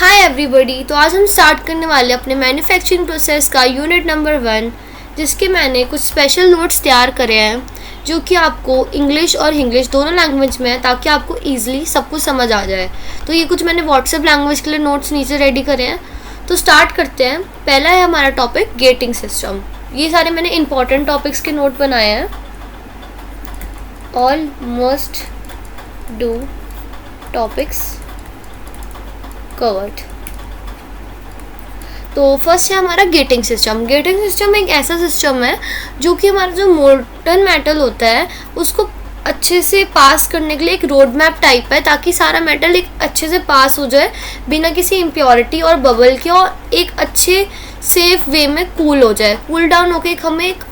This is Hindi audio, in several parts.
Hi everybody. तो आज हम स्टार्ट करने वाले अपने मैन्युफैक्चरिंग प्रोसेस का यूनिट नंबर 1, जिसके मैंने कुछ स्पेशल नोट्स तैयार करे हैं जो कि आपको इंग्लिश और इंग्लिश दोनों लैंग्वेज में है, ताकि आपको ईजिली सब कुछ समझ आ जाए। तो ये कुछ मैंने व्हाट्सएप लैंग्वेज के लिए नोट्स नीचे रेडी करे हैं। तो स्टार्ट करते हैं। पहला है हमारा टॉपिक गेटिंग सिस्टम। ये सारे मैंने इंपॉर्टेंट टॉपिक्स के नोट बनाए हैं। All must do topics covered. तो फर्स्ट है हमारा गेटिंग सिस्टम। गेटिंग सिस्टम एक ऐसा सिस्टम है जो कि हमारा जो मोल्टन मेटल होता है उसको अच्छे से पास करने के लिए एक रोड मैप टाइप है, ताकि सारा मेटल एक अच्छे से पास हो जाए बिना किसी इम्प्योरिटी और बबल के, और एक अच्छे सेफ वे में कूल हो जाए, कूल डाउन होकर हमें एक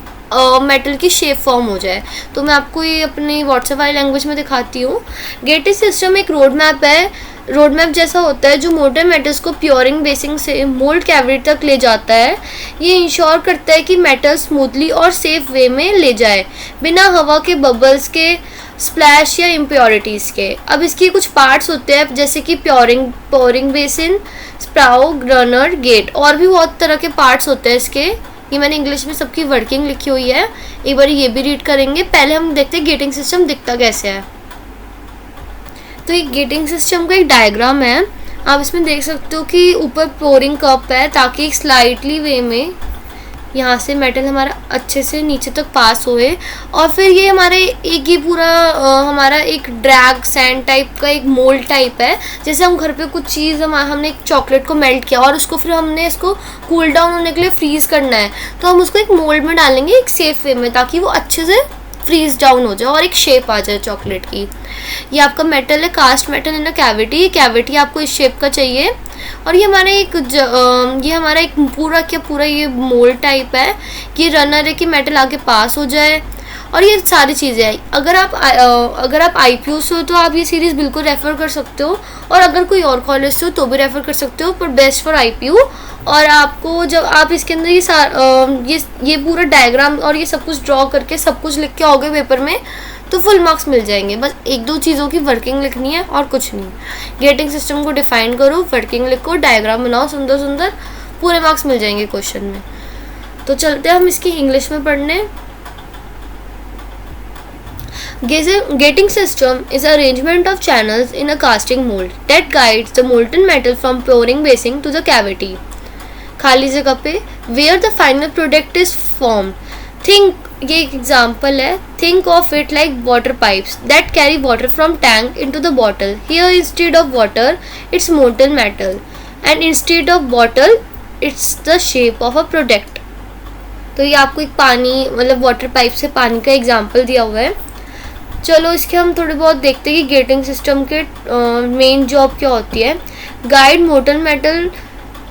मेटल की शेप फॉर्म हो जाए। तो मैं आपको ये अपनी व्हाट्सएप वाली लैंग्वेज में दिखाती हूँ। गेटिंग सिस्टम एक रोड मैप है, रोड मैप जैसा होता है जो मोल्टन मेटल्स को प्योरिंग बेसिंग से मोल्ड कैविटी तक ले जाता है। ये इंश्योर करता है कि मेटल स्मूथली और सेफ वे में ले जाए बिना हवा के, बबल्स के, स्प्लैश या इम्प्योरिटीज़ के। अब इसके कुछ पार्ट्स होते हैं जैसे कि pouring basin, sprue, runner, gate, और भी बहुत तरह के पार्ट्स होते हैं इसके। ये मैंने इंग्लिश में सबकी वर्किंग लिखी हुई है, एक बार ये भी रीड करेंगे। पहले हम देखते हैं गेटिंग सिस्टम दिखता कैसे है। तो एक गेटिंग सिस्टम का एक डायग्राम है। आप इसमें देख सकते हो कि ऊपर पोरिंग कप है, ताकि एक स्लाइटली वे में यहाँ से मेटल हमारा अच्छे से नीचे तक पास होए। और फिर ये हमारे एक ये पूरा हमारा एक ड्रैग सैंड टाइप का एक मोल्ड टाइप है। जैसे हम घर पे कुछ चीज़ हमने एक चॉकलेट को मेल्ट किया और उसको फिर हमने इसको कूल डाउन होने के लिए फ्रीज़ करना है, तो हम उसको एक मोल्ड में डालेंगे एक सेफ वे में, ताकि वो अच्छे से फ्रीज डाउन हो जाए और एक शेप आ जाए चॉकलेट की। ये आपका मेटल है, cast metal in a cavity. Cavity आपको इस शेप का चाहिए। और ये हमारा एक पूरा ये मोल्ड टाइप है। ये रनर है कि मेटल आगे पास हो जाए। और ये सारी चीज़ें अगर आप IPU से हो तो आप ये सीरीज़ बिल्कुल रेफ़र कर सकते हो, और अगर कोई और कॉलेज से हो तो भी रेफ़र कर सकते हो, पर बेस्ट फॉर IPU। और आपको जब आप इसके अंदर ये पूरा डायग्राम और ये सब कुछ ड्रॉ करके सब कुछ लिख के आओगे पेपर में, तो फुल मार्क्स मिल जाएंगे। बस एक दो चीज़ों की वर्किंग लिखनी है और कुछ नहीं। गेटिंग सिस्टम को डिफाइन करो, वर्किंग लिखो, डायग्राम बनाओ सुंदर सुंदर, पूरे मार्क्स मिल जाएंगे क्वेश्चन में। तो चलते हैं हम इसकी इंग्लिश में पढ़ने। Gating system is an arrangement of channels in a casting mold that guides the molten metal from pouring basing to the cavity. खाली जगह पे where the final product is formed. ये एक एग्जाम्पल है। Think of it like water pipes that carry water from tank into the bottle. Here instead of water, it's molten metal, and instead of bottle, it's the shape of a product. तो ये आपको एक पानी मतलब वाटर पाइप से पानी का एग्जाम्पल दिया हुआ है। चलो इसके हम थोड़े बहुत देखते हैं कि गेटिंग सिस्टम के मेन जॉब क्या होती है। Guide molten metal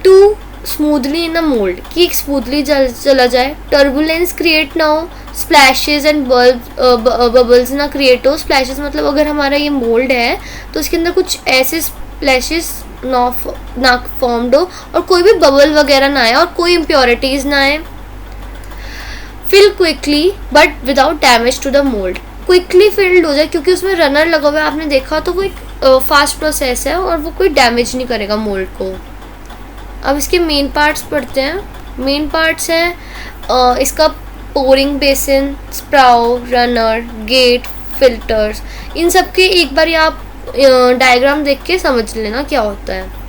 to smoothly in a mould, कि स्मूथली चला जाए। टर्बुलेंस क्रिएट ना हो, स्प्लैशेस एंड बबल्स ना क्रिएट हो। स्प्लैशेस मतलब अगर हमारा ये मोल्ड है तो इसके अंदर कुछ ऐसे स्प्लैशेस ना फॉर्म्ड हो, और कोई भी बबल वगैरह ना आए, और कोई इम्प्योरिटीज़ ना आए। Fill quickly but without damage to the mould, quickly filled हो जाए, क्योंकि उसमें रनर लगा हुआ है आपने देखा, तो वो एक फास्ट प्रोसेस है और वो कोई डैमेज नहीं करेगा मोल्ड को। अब इसके मेन पार्ट्स पढ़ते हैं। मेन पार्ट्स हैं इसका pouring basin, sprue, runner, gate, filters. इन सब के एक बार आप डायग्राम देख के समझ लेना क्या होता है।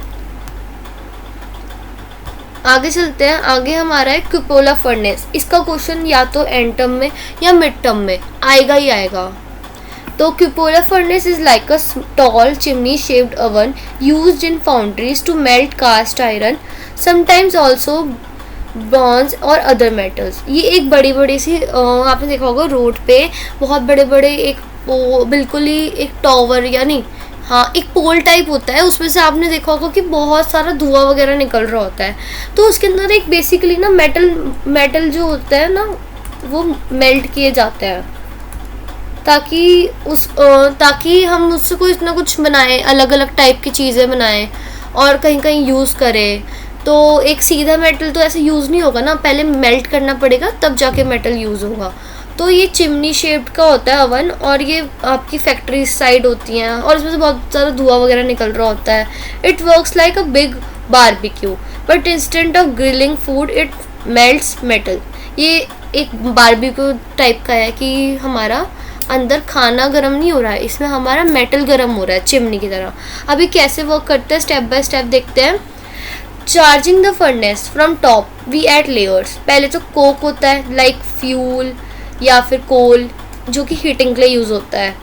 आगे चलते हैं। आगे हमारा है क्यूपोला फर्नेस। इसका क्वेश्चन या तो एंड टर्म में या मिड टर्म में आएगा ही आएगा। तो cupola furnace is like a tall chimney shaped oven used in foundries to melt cast iron, sometimes also bronze और अदर मेटल्स। ये एक बड़ी सी आपने देखा होगा रोड पे बहुत बड़े बिल्कुल ही एक टॉवर यानी एक पोल टाइप होता है, उसमें से आपने देखा होगा कि बहुत सारा धुआं वगैरह निकल रहा होता है। तो उसके अंदर एक बेसिकली ना मेटल जो होता है ना वो मेल्ट किए जाते हैं, ताकि हम उससे कोई इतना कुछ बनाएं, अलग अलग टाइप की चीज़ें बनाएं और कहीं कहीं यूज़ करें। तो एक सीधा मेटल तो ऐसे यूज़ नहीं होगा ना, पहले मेल्ट करना पड़ेगा तब जाके मेटल यूज़ होगा। तो ये चिमनी शेप्ड का होता है ओवन, और ये आपकी फैक्ट्री साइड होती हैं और इसमें से बहुत ज़्यादा धुआं वगैरह निकल रहा होता है. It works like a big barbecue but instant of grilling food it melts metal. ये एक बारबेक्यू टाइप का है कि हमारा अंदर खाना गर्म नहीं हो रहा है, इसमें हमारा मेटल गर्म हो रहा है चिमनी की तरह. अभी कैसे वर्क करते हैं स्टेप बाय स्टेप देखते हैं. Charging the furnace from top we add layers. पहले तो कोक होता है लाइक फ्यूल या फिर कोल जो कि हीटिंग के लिए यूज़ होता है.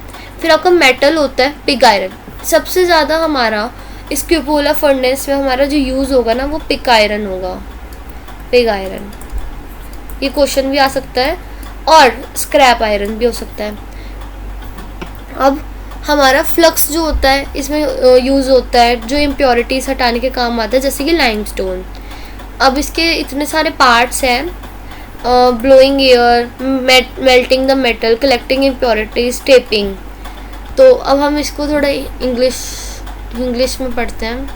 फिर आपका मेटल होता है पिग आयरन. सबसे ज़्यादा हमारा इस क्यूपोला फर्नेस में हमारा जो यूज़ होगा ना वो पिग आयरन होगा. पिग आयरन, ये क्वेश्चन भी आ सकता है, और स्क्रैप आयरन भी हो सकता है. अब हमारा फ्लक्स जो होता है इसमें यूज़ होता है जो इम्प्योरिटीज़ हटाने के काम आता है, जैसे कि लाइमस्टोन. अब इसके इतने सारे पार्ट्स हैं, blowing air, melting the metal, collecting impurities, tapping. तो अब हम इसको थोड़ा इंग्लिश में पढ़ते हैं.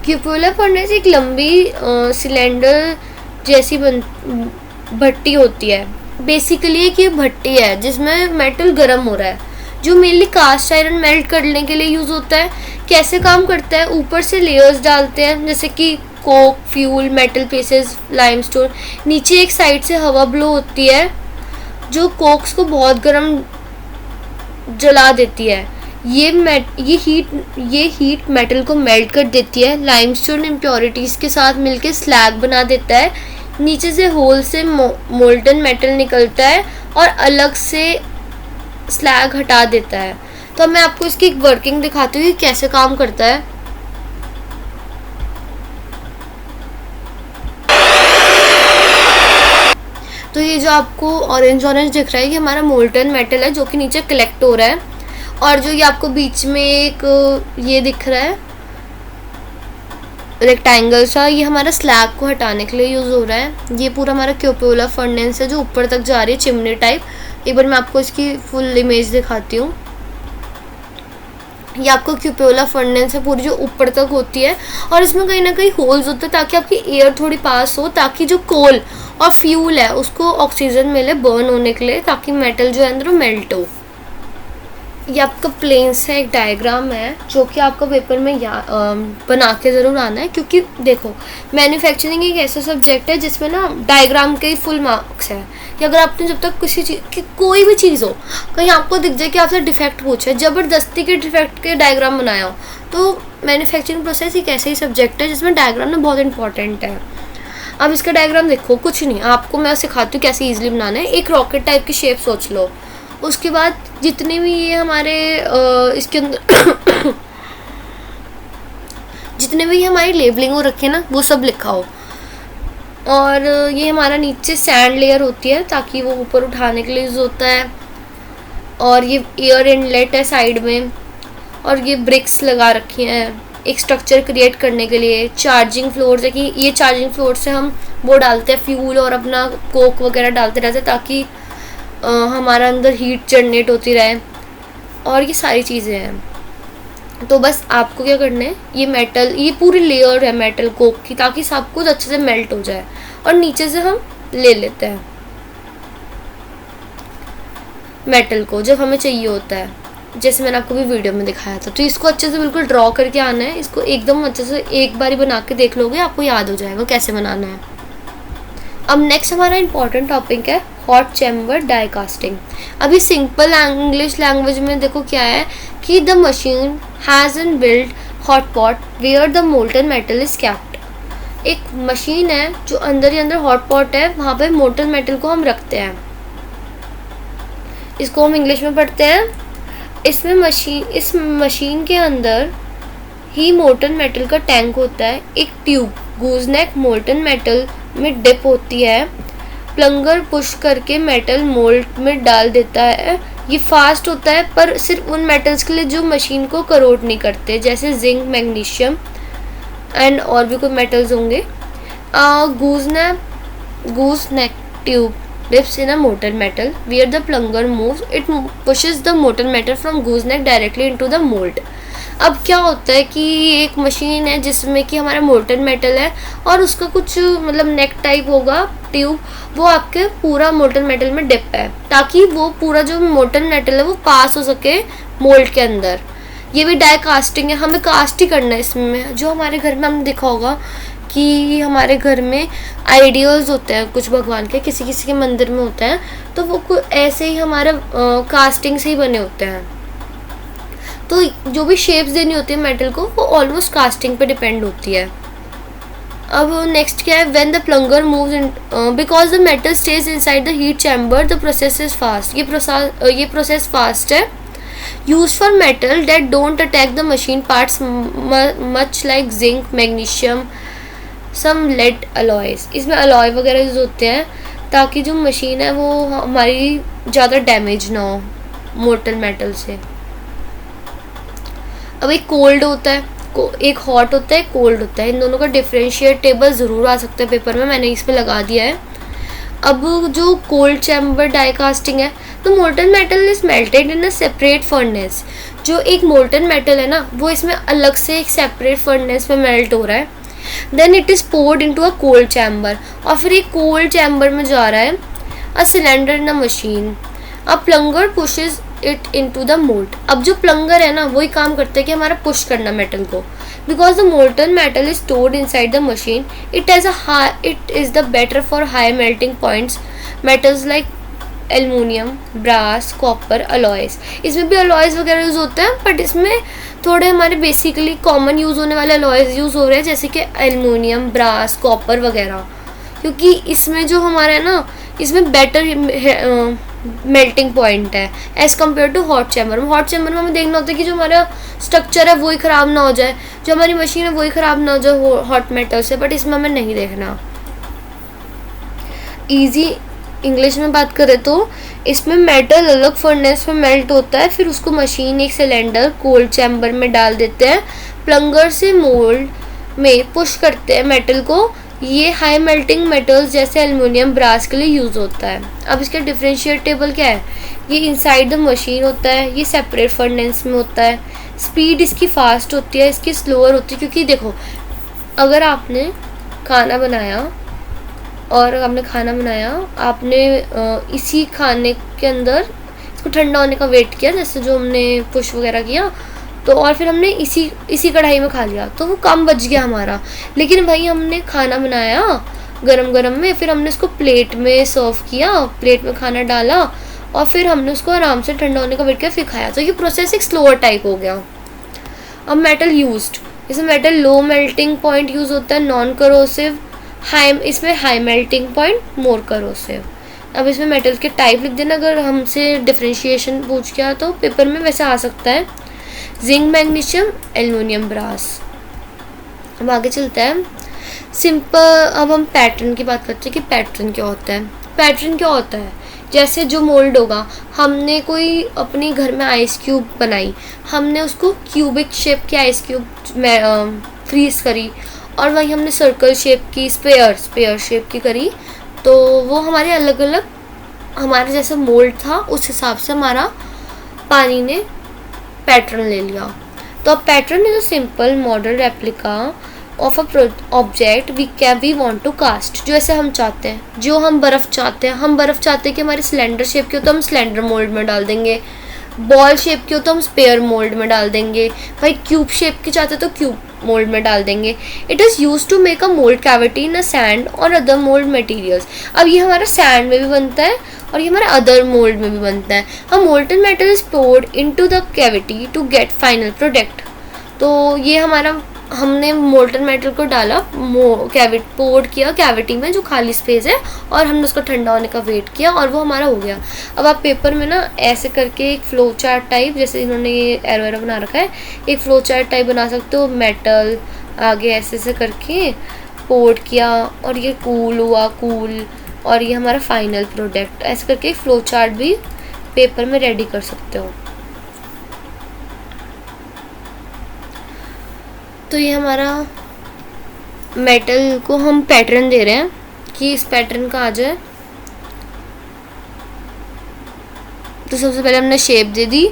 क्यूपुला फर्नेस एक लंबी सिलेंडर जैसी भट्टी होती है. बेसिकली एक ये भट्टी है जिसमें मेटल गर्म हो रहा है, जो मेनली कास्ट आयरन मेल्ट करने के लिए यूज़ होता है. कैसे काम करता है, ऊपर से लेयर्स डालते हैं जैसे कि Coke, fuel, metal pieces, limestone. नीचे एक साइड से हवा ब्लो होती है जो कोक्स को बहुत गर्म जला देती है. ये हीट मेटल को मेल्ट कर देती है. लाइमस्टोन इम्प्योरिटीज़ के साथ मिलकर स्लैग बना देता है. नीचे से होल से मोल्टन मेटल निकलता है और अलग से स्लैग हटा देता है. तो मैं आपको इसकी एक वर्किंग दिखाती हूँ कि कैसे काम करता है. तो ये जो आपको ऑरेंज दिख रहा है ये हमारा मोल्टन मेटल है जो कि नीचे कलेक्ट हो रहा है. और जो ये आपको बीच में एक ये दिख रहा है रेक्टेंगल सा, ये हमारा स्लैग को हटाने के लिए यूज़ हो रहा है. ये पूरा हमारा क्यूपोला फर्नेस है जो ऊपर तक जा रही है चिमनी टाइप. एक बार मैं आपको इसकी फुल इमेज दिखाती हूँ. ये आपको क्यूपोला फर्नेस है पूरी जो ऊपर तक होती है, और इसमें कहीं ना कहीं होल्स होते हैं ताकि आपकी एयर थोड़ी पास हो, ताकि जो कोल और फ्यूल है उसको ऑक्सीजन मिले बर्न होने के लिए, ताकि मेटल जो है अंदर मेल्ट हो. ये आपका प्लेन्स है, एक डायग्राम है जो कि आपका पेपर में बना के ज़रूर आना है, क्योंकि देखो मैन्युफैक्चरिंग एक ऐसा सब्जेक्ट है जिसमें ना डायग्राम के ही फुल मार्क्स है. कि अगर आपने जब तक किसी चीज़ की कोई भी चीज़ हो, कहीं आपको दिख जाए कि आपसे डिफेक्ट पूछे, ज़बरदस्ती के डिफेक्ट के डायग्राम बनाया हो, तो मैन्युफैक्चरिंग प्रोसेस एक ऐसा ही सब्जेक्ट है जिसमें डायग्राम ना बहुत इंपॉर्टेंट है. अब इसका डायग्राम देखो, कुछ नहीं, आपको मैं सिखाती हूँ कैसे ईजिली बनाना है. एक रॉकेट टाइप की शेप सोच लो. उसके बाद जितने भी ये हमारे इसके अंदर जितने भी हमारी लेबलिंग हो रखे ना वो सब लिखा हो. और ये हमारा नीचे सैंड लेयर होती है ताकि वो ऊपर उठाने के लिए यूज़ होता है. और ये एयर इनलेट है साइड में, और ये ब्रिक्स लगा रखी हैं एक स्ट्रक्चर क्रिएट करने के लिए. चार्जिंग फ्लोर्स है कि ये चार्जिंग फ्लोर से हम वो डालते हैं फ्यूल और अपना कोक वगैरह डालते रहते हैं ताकि हमारा अंदर हीट जनरेट होती रहे. और ये सारी चीज़ें हैं. तो बस आपको क्या करना है, ये मेटल, ये पूरी लेयर है मेटल कोक की, ताकि सब कुछ अच्छे से मेल्ट हो जाए. और नीचे से हम ले लेते हैं मेटल को जब हमें चाहिए होता है, जैसे मैंने आपको भी वीडियो में दिखाया था. तो इसको अच्छे से बिल्कुल ड्रॉ करके आना है. इसको एकदम अच्छे से एक बारी बना के देख लोगे, आपको याद हो जाएगा कैसे बनाना है. अब नेक्स्ट हमारा इंपॉर्टेंट टॉपिक है हॉट चैम्बर डाई कास्टिंग. अभी सिंपल इंग्लिश लैंग्वेज में देखो क्या है कि the machine has an built hot pot where the molten metal is kept. एक मशीन है जो अंदर ही अंदर हॉट पॉट है, वहाँ पे मोल्टन मेटल को हम रखते हैं. इसको हम इंग्लिश में पढ़ते हैं. इस मशीन के अंदर ही मोल्टन मेटल का टैंक होता है. एक ट्यूब गूजनेक मोल्टन मेटल में डिप होती है. प्लंगर पुश करके मेटल मोल्ड में डाल देता है. ये फास्ट होता है पर सिर्फ उन मेटल्स के लिए जो मशीन को करोड नहीं करते, जैसे जिंक, मैग्नीशियम एंड और भी कोई मेटल्स होंगे. गूजनेक tube dips in a molten metal where the plunger moves, it pushes the molten metal from gooseneck directly into the mold. अब क्या होता है कि एक मशीन है जिसमें कि हमारा मोल्टन मेटल है और उसका कुछ मतलब नेक टाइप होगा ट्यूब, वो आपके पूरा मोल्टन मेटल में डिप है ताकि वो पूरा जो मोल्टन मेटल है वो पास हो सके मोल्ड के अंदर। ये भी डाई कास्टिंग है, हमें कास्ट ही करना है इसमें। जो हमारे घर में हमने देखा होगा कि हमारे घर में आइडियल्स होते हैं कुछ भगवान के, किसी किसी के मंदिर में होते हैं, तो वो ऐसे ही हमारे कास्टिंग से ही बने होते हैं। तो जो भी शेप्स देनी होती है मेटल को वो ऑलमोस्ट कास्टिंग पे डिपेंड होती है। अब नेक्स्ट क्या है, when the plunger moves in because the metal stays inside the heat chamber the process is fast. ये प्रोसेस फास्ट है। Use for metal that don't attack the machine parts much like zinc, magnesium, some lead alloys. इसमें अलॉय वगैरह यूज होते हैं ताकि जो मशीन है वो हमारी ज़्यादा डैमेज ना हो मोल्टन मेटल से। अब एक कोल्ड होता है, एक हॉट होता है, कोल्ड होता है। इन दोनों का डिफरेंशिएट टेबल ज़रूर आ सकता है पेपर में, मैंने इसमें लगा दिया है। अब जो कोल्ड चैम्बर डाई कास्टिंग है, तो molten metal is melted in a separate furnace. जो एक मोल्टन मेटल है ना वो इसमें अलग से एक सेपरेट फर्नेस में मेल्ट हो रहा है। Then it is poured into a cold chamber, और फिर एक कोल्ड चैम्बर में जा रहा है a cylinder in a machine. A plunger pushes it into the mould. अब जो प्लंगर है ना वही काम करता है कि हमारा पुश करना मेटल को। Because the molten metal is stored inside the machine, it is the better for high melting points metals like aluminium, brass, copper, alloys. इसमें भी अलॉयज वगैरह यूज़ होते हैं, बट इसमें थोड़े हमारे बेसिकली कॉमन यूज़ होने वाले अलॉयज यूज़ हो रहे हैं, जैसे कि एल्युमिनियम, ब्रास, कॉपर वगैरह, क्योंकि इसमें जो हमारा है ना इसमें बेटर मेल्टिंग पॉइंट है as compare to hot chamber में। हॉट चैम्बर में हमें देखना होता है कि जो हमारा स्ट्रक्चर है वही ख़राब ना हो जाए, जो हमारी मशीन है वही ख़राब ना हो जाए हॉट मेटल से, बट इसमें हमें नहीं देखना। ईजी इंग्लिश में बात करें तो इसमें मेटल अलग फर्नेस में मेल्ट होता है, फिर उसको मशीन एक सिलेंडर कोल्ड चैम्बर में डाल देते हैं, प्लंगर से मोल्ड में पुश करते हैं मेटल को। ये हाई मेल्टिंग मेटल्स जैसे एल्युमिनियम, ब्रास के लिए यूज़ होता है। अब इसका डिफरेंशिएट टेबल क्या है, ये इनसाइड द मशीन होता है, ये सेपरेट फर्नेस में होता है। स्पीड इसकी फास्ट होती है, इसकी स्लोअर होती है, क्योंकि देखो अगर आपने खाना बनाया आपने इसी खाने के अंदर इसको ठंडा होने का वेट किया, जैसे जो हमने पुश वगैरह किया, तो और फिर हमने इसी कढ़ाई में खा लिया तो वो कम बच गया हमारा। लेकिन भाई हमने खाना बनाया गरम गरम में, फिर हमने उसको प्लेट में सर्व किया, प्लेट में खाना डाला और फिर हमने उसको आराम से ठंडा होने का वेट किया फिर खाया, तो ये प्रोसेस एक स्लोअर टाइप हो गया। अब मेटल यूज्ड, इसमें metal low melting point use होता है, नॉन करोसिव, इसमें हाई मेल्टिंग पॉइंट, मोर करोसिव। अब इसमें मेटल के टाइप लिख देना अगर हमसे डिफ्रेंशिएशन पूछ गया तो पेपर में वैसे आ सकता है, जिंक, मैग्नीशियम, एल्युमिनियम, ब्रास। अब आगे चलता है सिंपल। अब हम पैटर्न की बात करते हैं कि पैटर्न क्या होता है। पैटर्न क्या होता है, जैसे जो मोल्ड होगा, हमने कोई अपने घर में आइस क्यूब बनाई, हमने उसको क्यूबिक शेप की आइस क्यूब फ्रीज करी और वहीं हमने सर्कल शेप की, स्पेयर शेप की करी, तो वो हमारे अलग अलग हमारे जैसे मोल्ड था उस हिसाब से हमारा पानी ने पैटर्न ले लिया। तो अब pattern is a simple model replica of a object we want to cast. जो ऐसे हम चाहते हैं, जो हम बर्फ़ चाहते हैं कि हमारे सिलेंडर शेप की हो तो हम सिलेंडर मोल्ड में डाल देंगे, बॉल शेप की हो तो हम स्पेयर मोल्ड में डाल देंगे, भाई क्यूब शेप की चाहते तो क्यूब मोल्ड में डाल देंगे। It is use to make a mould cavity in a sand और अदर मोल्ड मटेरियल्स। अब ये हमारा सैंड में भी बनता है और ये हमारे अदर मोल्ड में भी बनता है। हम molten metal is poured into the cavity to get final product. तो ये हमारा हमने मोल्टन मेटल को डाला, पोर्ड किया कैविटी में जो खाली स्पेस है, और हमने उसको ठंडा होने का वेट किया और वो हमारा हो गया। अब आप पेपर में ना ऐसे करके एक फ्लो चार्ट टाइप, जैसे इन्होंने ये एरो बना रखा है, एक फ्लो चार्ट टाइप बना सकते हो। मेटल आगे ऐसे करके पोर्ड किया और ये कूल हुआ, और ये हमारा फाइनल प्रोडक्ट, ऐसे करके एक फ्लो चार्ट भी पेपर में रेडी कर सकते हो। तो ये हमारा मेटल को हम पैटर्न दे रहे हैं कि इस पैटर्न का आ जाए। तो सबसे पहले हमने शेप दे दी,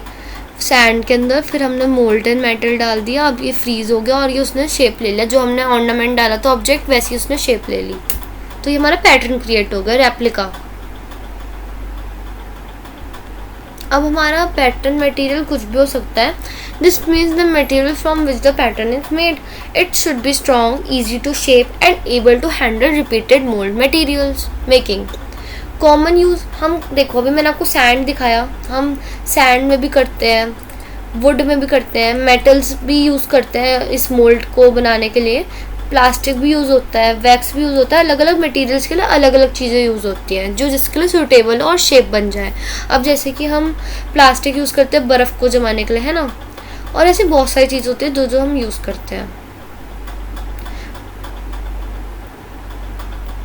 सैंड के अंदर, फिर हमने मोल्टन मेटल डाल दिया, अब ये फ्रीज हो गया और ये उसने शेप ले लिया, जो हमने ऑर्नामेंट डाला था ऑब्जेक्ट वैसी उसने शेप ले ली। तो ये हमारा पैटर्न क्रिएट हो गया, रेप्लिका। अब हमारा पैटर्न मटेरियल कुछ भी हो सकता है। This means the material from which the pattern is made, it should be strong, easy to shape and able to handle repeated mould materials making. Common use, हम देखो अभी मैंने आपको सैंड दिखाया, हम सैंड में भी करते हैं, वुड में भी करते हैं, मेटल्स भी यूज़ करते हैं इस मोल्ड को बनाने के लिए, प्लास्टिक भी यूज़ होता है, वैक्स भी यूज़ होता है, अलग अलग मटेरियल्स के लिए अलग अलग चीज़ें यूज़ होती हैं जो जिसके लिए सूटेबल और शेप बन जाए। अब जैसे कि हम प्लास्टिक यूज़ करते हैं बर्फ़ को जमाने के लिए, है ना, और ऐसी बहुत सारी चीज़ होती है जो जो हम यूज़ करते हैं।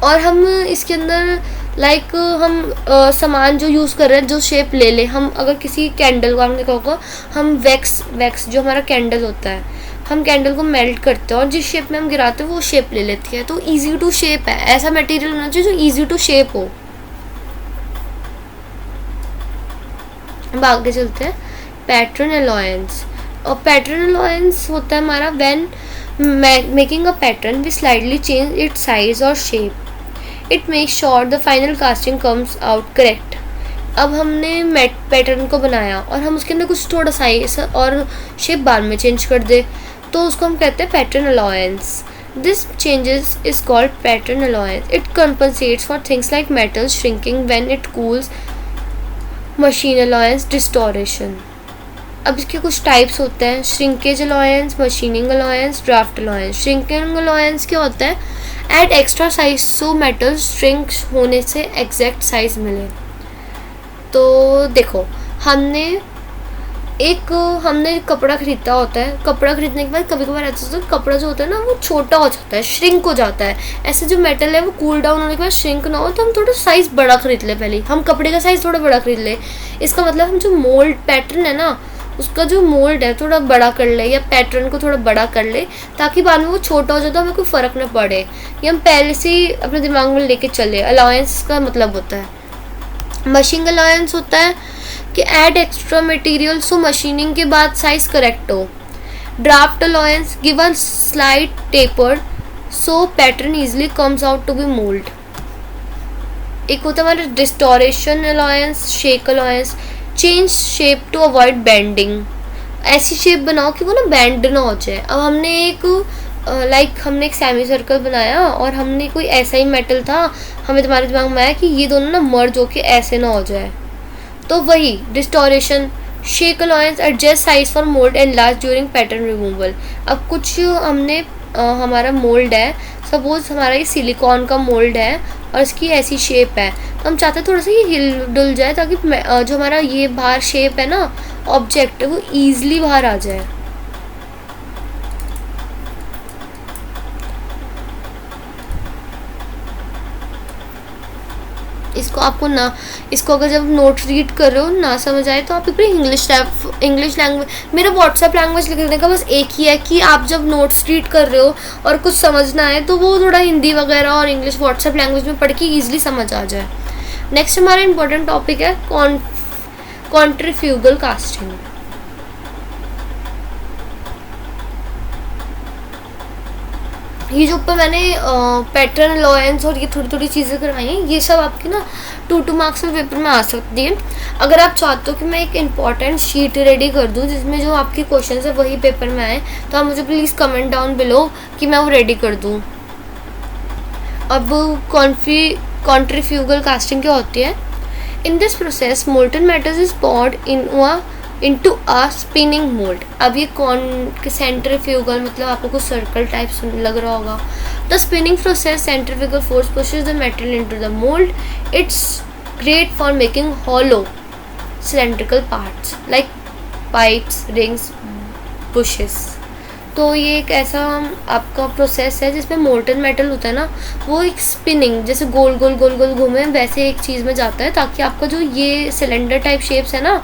और हम इसके अंदर लाइक हम सामान जो यूज़ कर रहे हैं जो शेप ले ले, हम अगर किसी कैंडल को आपने देखा होगा, हम वैक्स जो हमारा कैंडल होता है, हम कैंडल को मेल्ट करते हैं और जिस शेप में हम गिराते हैं वो शेप ले लेती है। तो इजी टू शेप है, ऐसा मटेरियल होना चाहिए जो इजी टू शेप हो। अब आगे चलते हैं, पैटर्न अलॉयंस। और पैटर्न अलॉयंस होता है हमारा when making a pattern we slightly change its size और shape, it makes sure the final casting comes out correct. अब हमने पैटर्न को बनाया और हम उसके अंदर कुछ थोड़ा साइज और शेप बाद में चेंज कर दे, तो उसको हम कहते हैं pattern allowance. This changes is called pattern allowance. It compensates for things like metal shrinking when it cools, machine allowance, distortion. अब इसके कुछ टाइप्स होते हैं, shrinkage allowance, machining allowance, draft allowance. Shrinking allowance क्या होता है, add extra size so metal shrink होने से एग्जैक्ट साइज मिले। तो देखो हमने कपड़ा खरीदा होता है, कपड़ा खरीदने के बाद कभी कभार ऐसा होता है कपड़ा जो होता है ना वो छोटा हो जाता है, श्रिंक हो जाता है। ऐसे जो मेटल है वो कूल डाउन होने के बाद श्रिंक ना हो, तो हम थोड़ा साइज़ बड़ा खरीद ले, पहले हम कपड़े का साइज़ थोड़ा बड़ा खरीद ले। इसका मतलब हम जो मोल्ड पैटर्न है ना उसका जो मोल्ड है थोड़ा बड़ा कर ले, या पैटर्न को थोड़ा बड़ा कर ले, ताकि बाद में वो छोटा हो जाए तो हमें कोई फ़र्क ना पड़े। ये हम पहले से ही अपने दिमाग में लेके चले। अलाउंस का मतलब होता है। मशीन अलाउंस होता है कि add extra material so machining के बाद साइज करेक्ट हो। Draft allowance give a slight taper so pattern easily comes out to be mould. एक होता है हमारा distortion allowance, shake allowance, change shape to avoid bending. ऐसी शेप बनाओ कि वो ना बेंड ना हो जाए। अब हमने हमने एक सेमी सर्कल बनाया और हमने कोई ऐसा ही मेटल था, हमें तुम्हारे दिमाग में आया कि ये दोनों ना मर्ज होके ऐसे ना हो जाए, तो वही distortion. Shake allowance adjust size for mould and large during pattern removal. अब कुछ हमने हमारा मोल्ड है, सपोज हमारा ये सिलिकॉन का मोल्ड है और इसकी ऐसी शेप है, तो हम चाहते हैं थोड़ा सा ये हिल डुल जाए ताकि जो हमारा ये बाहर शेप है ना ऑब्जेक्ट वो ईजिली बाहर आ जाए। इसको अगर जब नोट रीड कर रहे हो ना समझ आए तो आप अपनी इंग्लिश लैंग्वेज, मेरा व्हाट्सएप लैंग्वेज लिखने का बस एक ही है कि आप जब नोट्स रीड कर रहे हो और कुछ समझना है तो वो थोड़ा हिंदी वगैरह और इंग्लिश व्हाट्सएप लैंग्वेज में पढ़ के ईजिली समझ आ जाए। नेक्स्ट हमारा इंपॉर्टेंट टॉपिक है कॉन्ट्रीफ्यूगल कास्टिंग। ये जो ऊपर मैंने पैटर्न अलाउंस और ये थोड़ी थोड़ी चीज़ें करवाई हैं, ये सब आपकी ना 2 मार्क्स में पेपर में आ सकती है। अगर आप चाहते हो कि मैं एक इम्पॉर्टेंट शीट रेडी कर दूं जिसमें जो आपके क्वेश्चन है वही पेपर में आए, तो आप मुझे प्लीज़ कमेंट डाउन बिलो कि मैं वो रेडी कर दूं। अब कॉन्ट्रीफ्यूगल कास्टिंग क्या होती है? In this process molten metal is poured into a spinning mold। अब ये सेंट्रीफ्यूगल मतलब आपको कुछ सर्कल टाइप लग रहा होगा। The spinning process centrifugal force pushes the metal into the mold। It's great for making hollow cylindrical parts like pipes, rings, bushes। तो ये एक ऐसा आपका प्रोसेस है जिसमें मोल्टन मेटल होता है ना वो एक स्पिनिंग जैसे गोल गोल गोल गोल घूमे वैसे एक चीज़ में जाता है, ताकि आपका जो ये सिलेंडर टाइप शेप्स है ना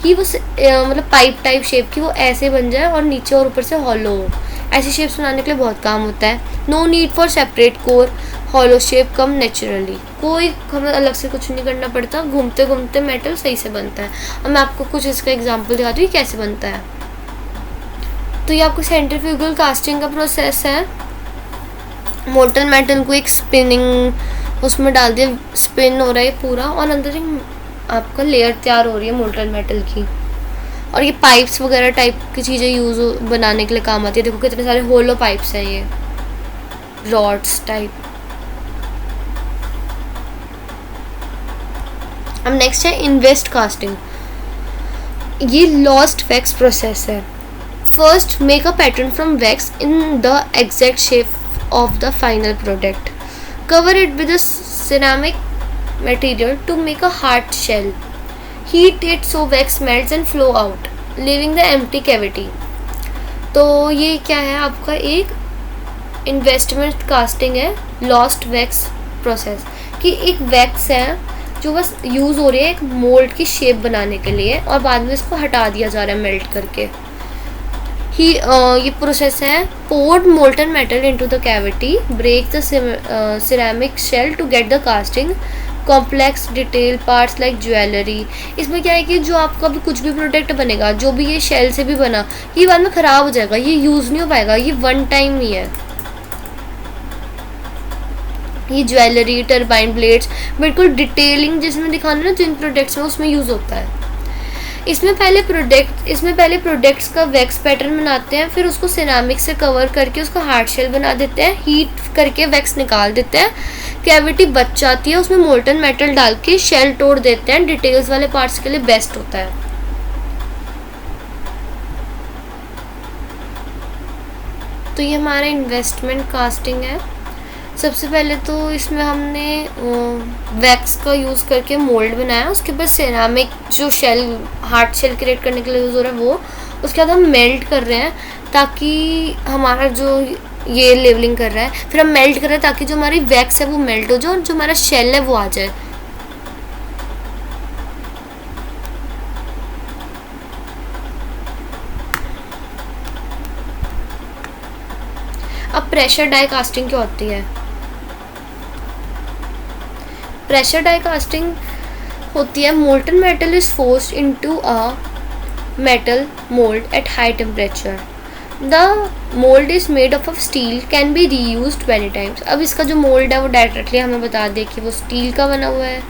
कि वो मतलब पाइप टाइप शेप की वो ऐसे बन जाए और नीचे और ऊपर से हॉलो हो। ऐसी शेप्स बनाने के लिए बहुत काम होता है। No need for separate core. Hollow shape come naturally, कोई हमें अलग से कुछ नहीं करना पड़ता, घूमते घूमते मेटल सही से बनता है। अब मैं आपको कुछ इसका एग्जांपल दिखाती हूँ कैसे बनता है। तो ये आपको सेंट्रीफ्यूगल कास्टिंग का प्रोसेस है। मोल्टन मेटल को एक स्पिनिंग उसमें डाल दिया, स्पिन हो रहा है पूरा, और अंदर एक आपका लेयर तैयार हो रही है मोल्टन मेटल की। और ये पाइप्स वगैरह टाइप की चीज़ें यूज़ बनाने के लिए काम आती है। देखो कितने सारे होलो पाइप्स हैं, ये रॉड्स टाइप। अब नेक्स्ट है इन्वेस्ट कास्टिंग। ये लॉस्ट वैक्स प्रोसेस है। First make a pattern from wax in the exact shape of the final product, cover it with a ceramic material to make a hard shell, heat it so wax melts and flow out leaving the empty cavity। तो ये क्या है आपका एक इन्वेस्टमेंट कास्टिंग है, लॉस्ट वैक्स प्रोसेस, कि एक वैक्स है जो बस यूज़ हो रही है एक मोल्ड की शेप बनाने के लिए, और बाद में इसको हटा दिया जा रहा है मेल्ट करके ही। ये प्रोसेस है poured molten metal into the cavity, break the ceramic shell to get the casting complex detail parts like jewelry। इसमें क्या है कि जो आपका भी कुछ भी प्रोडक्ट बनेगा, जो भी ये शेल से भी बना, ये बाद में ख़राब हो जाएगा, ये यूज़ नहीं हो पाएगा, ये वन टाइम ही है। ये ज्वेलरी, टर्बाइन ब्लेड्स, बिल्कुल डिटेलिंग जिसमें दिखाना ना जिन प्रोडक्ट्स में, उसमें यूज़ होता है। इसमें पहले प्रोडक्ट्स का वैक्स पैटर्न बनाते हैं, फिर उसको सिरामिक से कवर करके उसका हार्ड शेल बना देते हैं, हीट करके वैक्स निकाल देते हैं, कैविटी बच जाती है, उसमें मोल्टन मेटल डाल के शेल तोड़ देते हैं। डिटेल्स वाले पार्ट्स के लिए बेस्ट होता है। तो ये हमारा इन्वेस्टमेंट कास्टिंग है। सबसे पहले तो इसमें हमने वैक्स का यूज़ करके मोल्ड बनाया, उसके बाद सेरामिक जो शेल हार्ड शेल क्रिएट करने के लिए यूज़ हो रहा है वो, उसके बाद हम मेल्ट कर रहे हैं ताकि हमारा जो ये लेवलिंग कर रहा है, फिर हम मेल्ट कर रहे हैं ताकि जो हमारी वैक्स है वो मेल्ट हो जाए और जो हमारा शेल है वो आ जाए। अब प्रेशर डाई कास्टिंग क्या होती है? प्रेशर डाई कास्टिंग होती है molten metal is forced into a metal mould at high temperature, the mould is made of steel, can be reused many times. अब इसका जो मोल्ड है वो डायरेक्टली हमें बता दे कि वो स्टील का बना हुआ है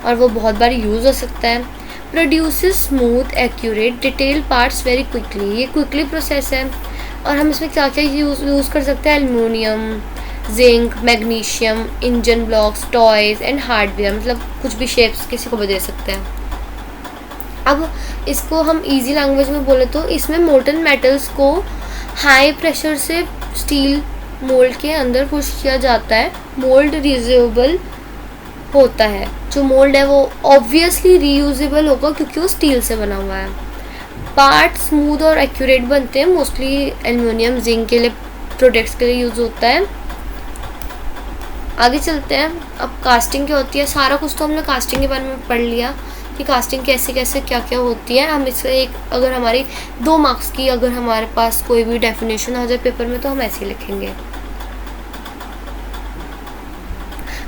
और वो बहुत बार यूज़ हो सकता है। Produces smooth accurate detail parts very quickly, ये क्विकली प्रोसेस है। और हम इसमें क्या क्या यूज़ कर सकते हैं? Aluminium, zinc, magnesium, engine blocks, toys and hardware, मतलब कुछ भी शेप्स किसी को भी दे सकते हैं। अब इसको हम इजी लैंग्वेज में बोले तो इसमें मोल्टन मेटल्स को हाई प्रेशर से स्टील मोल्ड के अंदर पुश किया जाता है। मोल्ड रीयूजेबल होता है, जो मोल्ड है वो ऑब्वियसली रीयूजेबल होगा क्योंकि वो स्टील से बना हुआ है। पार्ट स्मूथ और एक्यूरेट बनते हैं, मोस्टली एल्युमिनियम, जिंक के लिए प्रोडक्ट्स के लिए यूज़ होता है। आगे चलते हैं। अब कास्टिंग क्या होती है? सारा कुछ तो हमने कास्टिंग के बारे में पढ़ लिया कि कास्टिंग कैसे कैसे क्या क्या होती है। हम इससे एक अगर हमारी 2 मार्क्स की अगर हमारे पास कोई भी डेफिनेशन आ जाए पेपर में तो हम ऐसे ही लिखेंगे।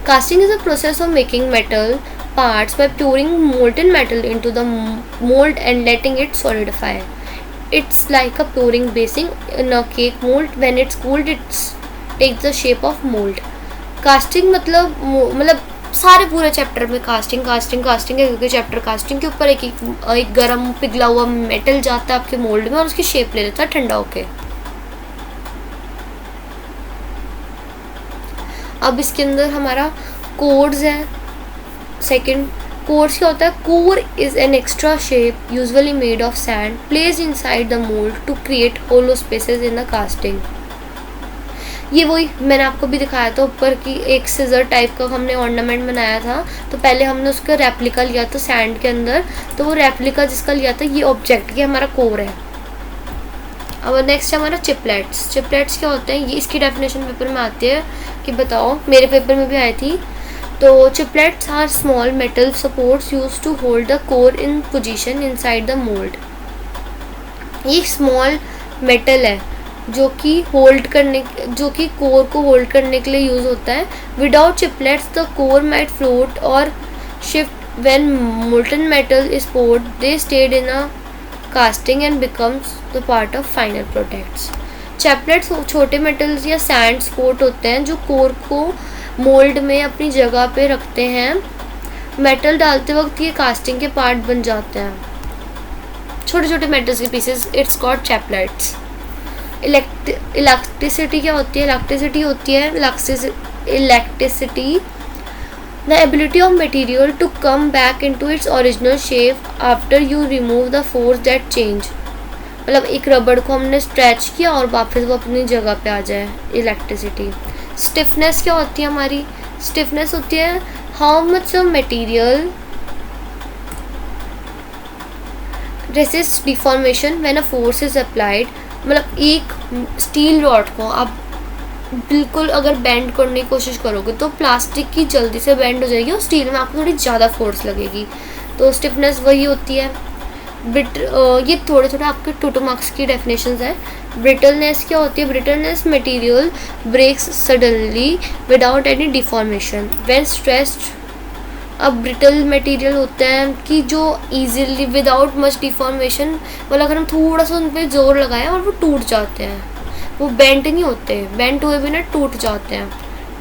Casting is a process of making metal parts by pouring molten metal into the mold and letting it solidify. It's like a pouring basing in a cake mold. When it's cooled, it takes the shape of mold. Casting मतलब सारे पूरे चैप्टर में कास्टिंग है क्योंकि चैप्टर कास्टिंग के ऊपर एक गर्म पिघला हुआ मेटल जाता है आपके मोल्ड में और उसकी शेप ले लेता है ठंडा होके। अब इसके अंदर हमारा कोर्स है। सेकेंड कोर्स क्या होता है? Core is an extra shape usually made of sand placed inside the mould to create hollow spaces in the casting. ये वही मैंने आपको भी दिखाया था ऊपर की एक सिजर टाइप का हमने ऑर्नामेंट बनाया था। तो पहले हमने उसका रेप्लिका लिया था सैंड के अंदर, तो वो रेप्लिका जिसका लिया था ये ऑब्जेक्ट, ये हमारा कोर है। अब नेक्स्ट है हमारा चिपलेट्स। चिपलेट्स क्या होते हैं? ये इसकी डेफिनेशन पेपर में आती है कि बताओ, मेरे पेपर में भी आई थी। तो chaplets are small metal supports used to hold the core in position inside the mould. ये स्मॉल मेटल है जो कि कोर को होल्ड करने के लिए यूज़ होता है. Without chaplets the core might float और shift when molten metal is poured. They stayed in a casting and becomes the part of final products. Chaplets छोटे मेटल्स या सैंड स्पोर्ट होते हैं जो कोर को मोल्ड में अपनी जगह पे रखते हैं. मेटल डालते वक्त ये कास्टिंग के पार्ट बन जाते हैं, छोटे छोटे मेटल्स के pieces. It's called chaplets. Electricity क्या होती है? Electricity the ability of material to come back into its original shape after you remove the force that change. मतलब एक रबड़ को हमने स्ट्रेच किया और वापस वो अपनी जगह पे आ जाए. इलेक्ट्रिसिटी. स्टिफनेस क्या होती है हमारी? स्टिफनेस होती है how much of material resist deformation when a force is applied. मतलब एक स्टील रॉड को आप बिल्कुल अगर बेंड करने की कोशिश करोगे तो प्लास्टिक की जल्दी से बेंड हो जाएगी और स्टील में आपको थोड़ी ज़्यादा फोर्स लगेगी. तो स्टिफनेस वही होती है. ये थोड़े थोड़े आपके 2 मार्क्स की डेफिनेशंस है. ब्रिटलनेस क्या होती है? Brittleness material breaks suddenly without any deformation when stressed. अब ब्रिटल मटेरियल होते हैं कि जो इजीली विदाउट मच डिफॉर्मेशन, मतलब अगर हम थोड़ा सा उन पर जोर लगाएं और वो टूट जाते हैं, वो बेंड नहीं होते, बेंड हुए बिना टूट जाते हैं.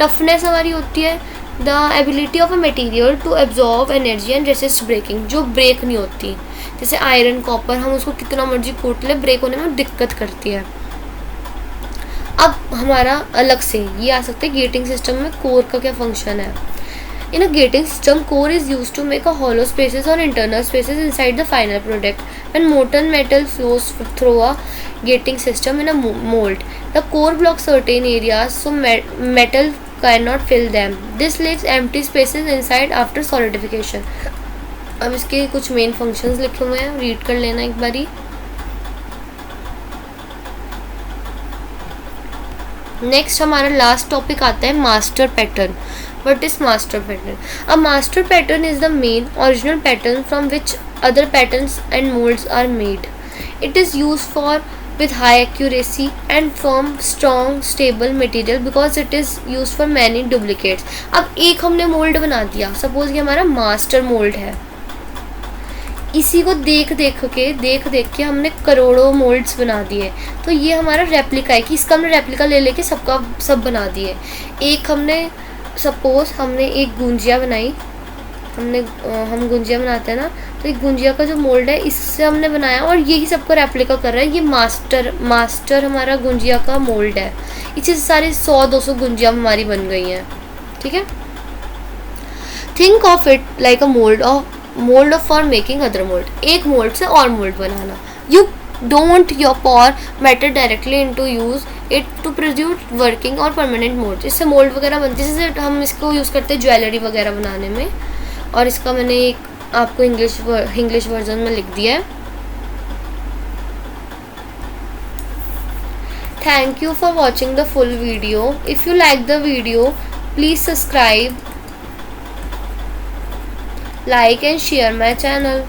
टफनेस हमारी होती है the ability of a material to absorb energy and resist breaking, जो ब्रेक नहीं होती. जैसे आयरन, कॉपर, हम उसको कितना मर्जी कूट ले, ब्रेक होने में दिक्कत करती है. अब हमारा अलग से ये आ सकता है गेटिंग सिस्टम में कोर का क्या फंक्शन है. In a gating system, core is used to make a hollow spaces or internal spaces inside the final product. When molten metal flows through a gating system in a mold, the core blocks certain areas so metal cannot fill them. This leaves empty spaces inside after solidification. अब इसके कुछ मेन फंक्शंस लिखे हुए हैं, रीड कर लेना एक बारी. नेक्स्ट हमारा लास्ट टॉपिक आता है master pattern. What is master pattern? A master pattern is the main original pattern from which other patterns and molds are made. It is used for with high accuracy and from strong stable material because it is used for many duplicates. अब एक हमने मोल्ड बना दिया, सपोज ये हमारा मास्टर मोल्ड है. इसी को देख देख के हमने करोड़ों मोल्ड्स बना दिए. तो ये हमारा रेप्लिका है कि इसका हमने रेप्लिका ले लेके सबका सब बना दिए. एक हमने सपोज हमने एक गुंजिया बनाई, हम गुंजिया बनाते हैं ना, तो एक गुंजिया का जो मोल्ड है इससे हमने बनाया और यही सबको रेप्लिका कर रहा है. ये मास्टर हमारा गुंजिया का मोल्ड है. इसी से सारी 100-200 गुंजिया हमारी बन गई हैं. ठीक है. Think of it like a mould of for making other mould. एक मोल्ड से और mould banana. You don't your pour matter directly into use it to produce working or permanent mold. इससे मोल्ड वगैरह बनती है, जैसे हम इसको यूज़ करते हैं ज्वेलरी वगैरह बनाने में. और इसका मैंने एक आपको इंग्लिश वर्जन में लिख दिया है. Thank you for watching the full video. If you like the video please subscribe, like and share my channel.